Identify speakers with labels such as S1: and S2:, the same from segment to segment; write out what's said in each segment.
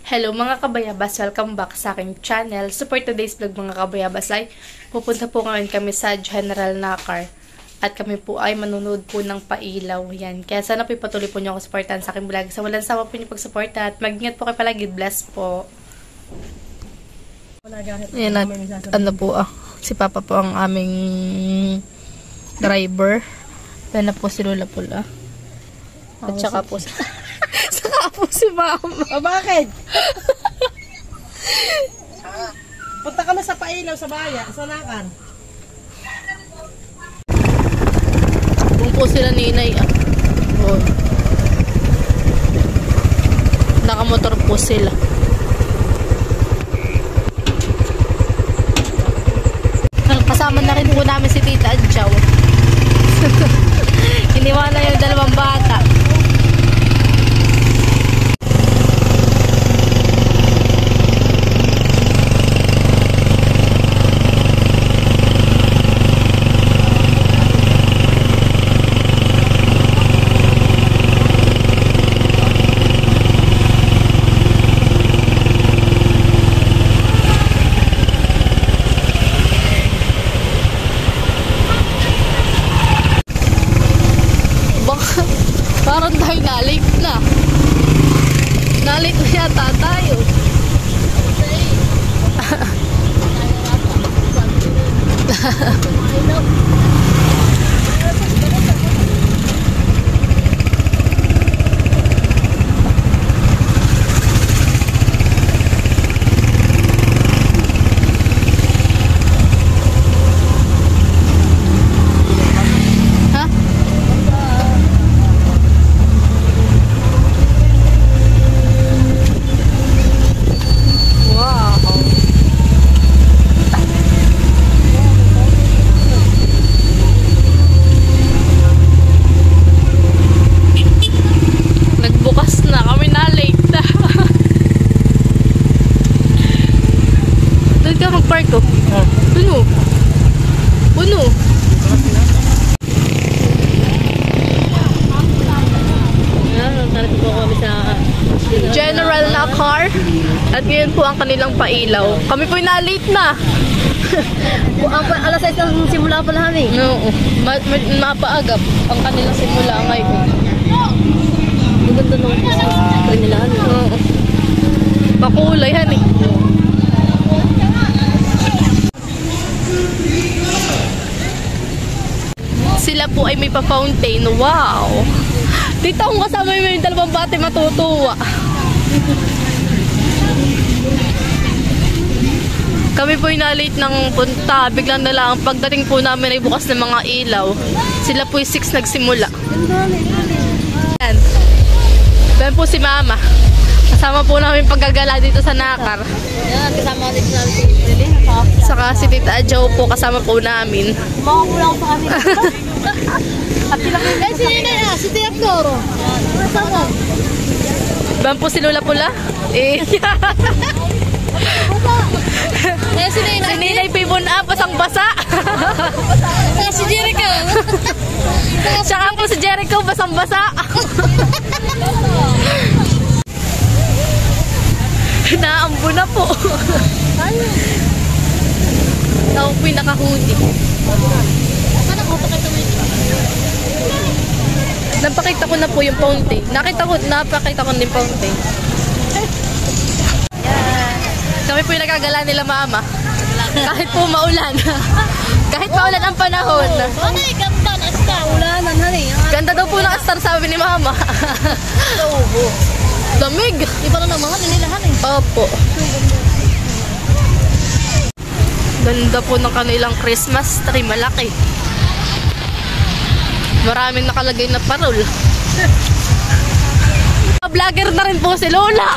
S1: Hello mga kabayabas, welcome back sa aking channel. So for today's vlog mga kabayabas ay pupunta po ngayon kami sa General Nakar. At kami po ay manunood po ng pailaw. Yan. Kaya sana po ipatuloy po niyo ako supportan sa aking vlog. Sa walang sawa po niyo pagsuporta at mag-ingat po kayo palagi. Bless po. Yan at ano po si Papa po ang aming driver. Yan na po si Lola Pula. At saka po saka po si Mama.
S2: Bakit? Punta ka na sa pailaw sa bayan, sa Nakar.
S1: Kung po sila ninay oh. Nakamotor po sila. Kasama na rin po namin si Tita Adjaw. Iniwala yung dalawang bata. Parang tayo na-late na. Na-late na yata tayo. Puno. General Nakar. At ngayon po ang kanilang pailaw. Kami po na-late na.
S2: Alas 6 na simula pala kami.
S1: Oo. Mapaagap ang kanilang simula ngayon.
S2: Maganda naman po sa kanilaan.
S1: Oo. Makulay han eh. Sila po ay may pa-fountain. Wow! Dito kung kasama yung dalawang bate matutuwa. Kami po yung na-late ng punta. Biglang na lang pagdating po namin ay bukas ng mga ilaw. Sila po yung 6 nagsimula. Yan. Yan po si Mama. Kasama po namin paggagala dito sa Nakar.
S2: Yan, kasama dito namin si Lili.
S1: Saka si Tita Adjaw po kasama po namin.
S2: Makakulang sa kami. At sila kayo. Eh, si Nina na, si Tia Floro. Kasama.
S1: Ban po si Lola Pula? Eh.
S2: Si Nina.
S1: Si Nina Pibon pasang basa.
S2: Si Jericho.
S1: Saka po si Jericho basang basa. Naambo na po. Tao po yung nakahudi. Napakita ko na po yung fountain. Napakita ko na yung fountain. Kami po yung nagagala nila Mama. Kahit po maulan. Kahit maulan ang panahon.
S2: Ano eh, ganda na star. Ulanan, honey.
S1: Ganda daw po ng star sabi ni Mama. Damig.
S2: Iba na naman, nililahan eh.
S1: Opo. Ganda po ng kanilang Christmas tree. Malaki. Maraming nakalagay na parol. Vlogger na rin po si Lola.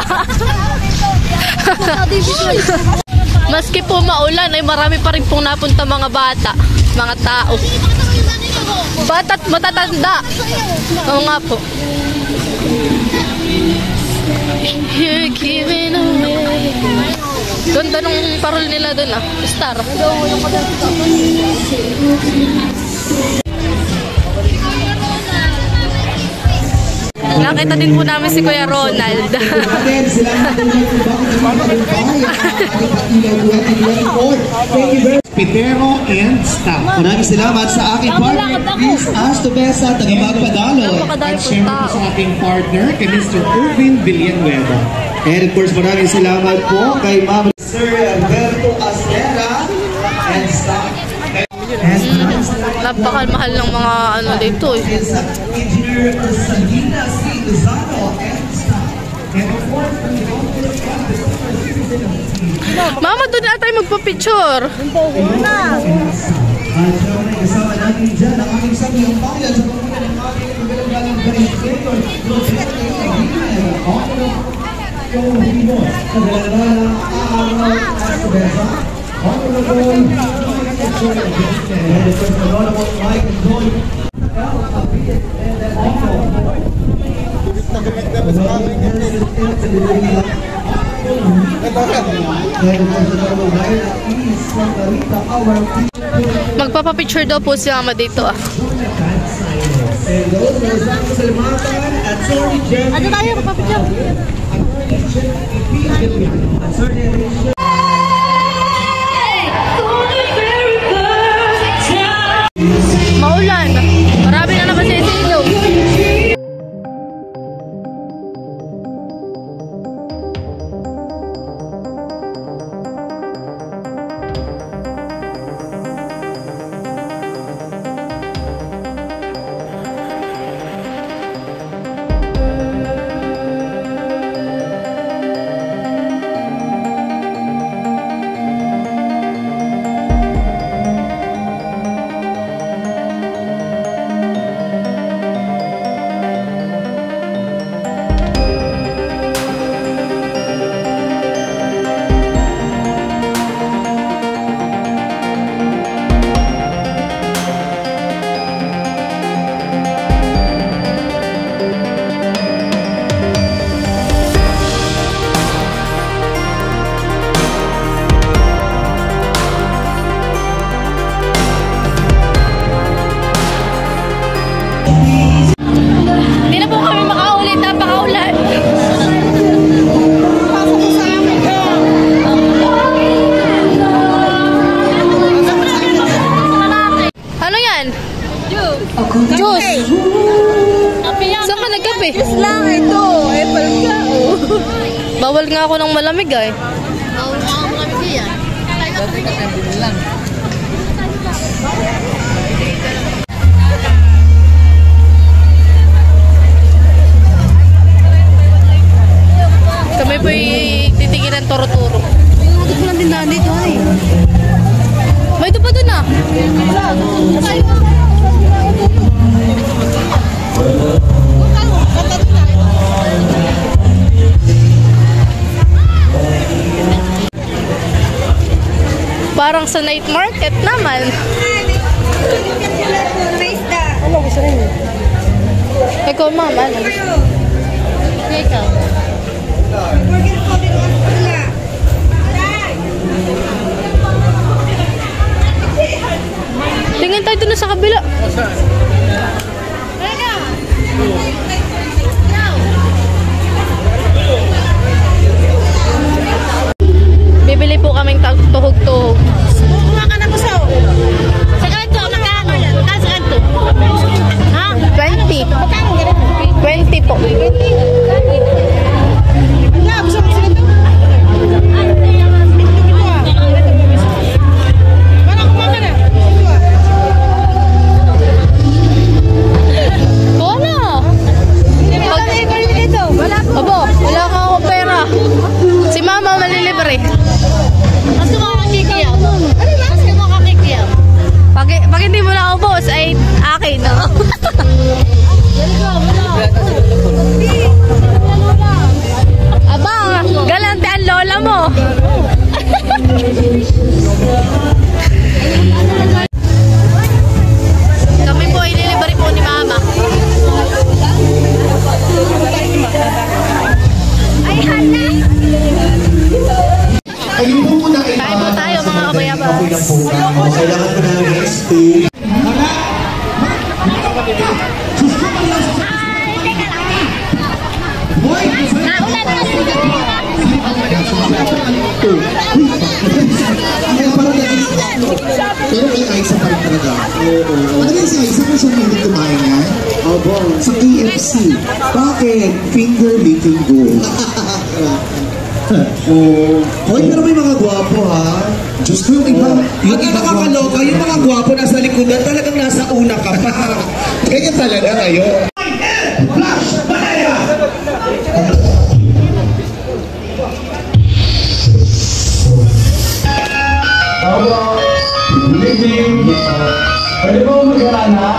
S1: Maski po maulan ay marami pa rin pong napunta mga bata. Mga tao. Bata at matatanda. Oo nga po. You're giving away. Ganda nung parol nila dun Star. Nakita din po namin si Kuya Ronald.
S3: Pitero and staff. Maraming salamat sa aking partner, Chris Astobesa, taga-magpadaloy. At syempre po sa aking partner, kay Mr. Irvin Villanueva. And of course, maraming salamat po kay Ma'am Sir Alberto Aslera and staff.
S1: Napakamahal ng mga ano dito eh.
S3: Engineer Salina C. Luzano and staff. And of course,
S1: Mama, doon na tayo magpa-picture.
S3: at syempre kasama natin dyan ang aking sabiang bayan sa pamumunan ng aking magagalang Administrator, Rodrigo Aguilar, Honorable Kadalalang Araw Astobesa, Honorable and of course, Honorable Mike Doy,
S1: Magpapapicture daw po si Mama dito ah.
S2: Ano tayo kapapicture?
S1: Maulan. Marami na naman sa ilog. Hindi na po kami makaulit, napakaulan. Ano yan? Juice. Saan ka nagkape?
S2: Juice lang ito. Palga.
S1: Bawal nga ako ng malamig ay.
S2: Bawal nga ako kami siya.
S1: Kami po titingin ng toro-toro.
S2: Gusto ko lang tindahan dito ay.
S1: May ito pa dun ah. Parang sa night market naman.
S2: Ano gusto rin?
S1: Ikaw, mama, ano gusto?
S2: Ikaw.
S1: Tingin tayo dun sa kabila. Bibili po kaming tuhog-tuhog.
S2: Kuha ka na po sa. Sa kanto, magkano yan? Sa kanto? Ha?
S1: 20. 20 po.
S2: Wala, gusto mo sa kanto? Parang kumaka na.
S1: Wala. Abo, wala ka akong pera. Si mama malilibre.
S2: Gusto mo kakikiyam? Gusto mo kakikiyam?
S1: Pag hindi mo na ubos, ay akin, no? Aba, galante ang lola mo. Kami po ay nilibre po ni mama. Ay, hala!
S3: ayun po muna kayo.
S1: Kain po tayo, mga kabayabas.
S3: Kailangan ko na rest. Kaya parang naging... Pero may Aiza pa rin talaga. Ano yung si Aiza kung siya hindi kumain nga? Opo. Sa KFC. Bakit? Finger licking goal. Hoy, pero may mga gwapo ha. Diyos ko yung iba. Yung iba nakakaloka, yung mga gwapo nasa likodan, talagang nasa una ka pa. Kaya talaga kayo. Flash! Banaya!
S4: Hello. Good evening. Pwede ba mag-alala?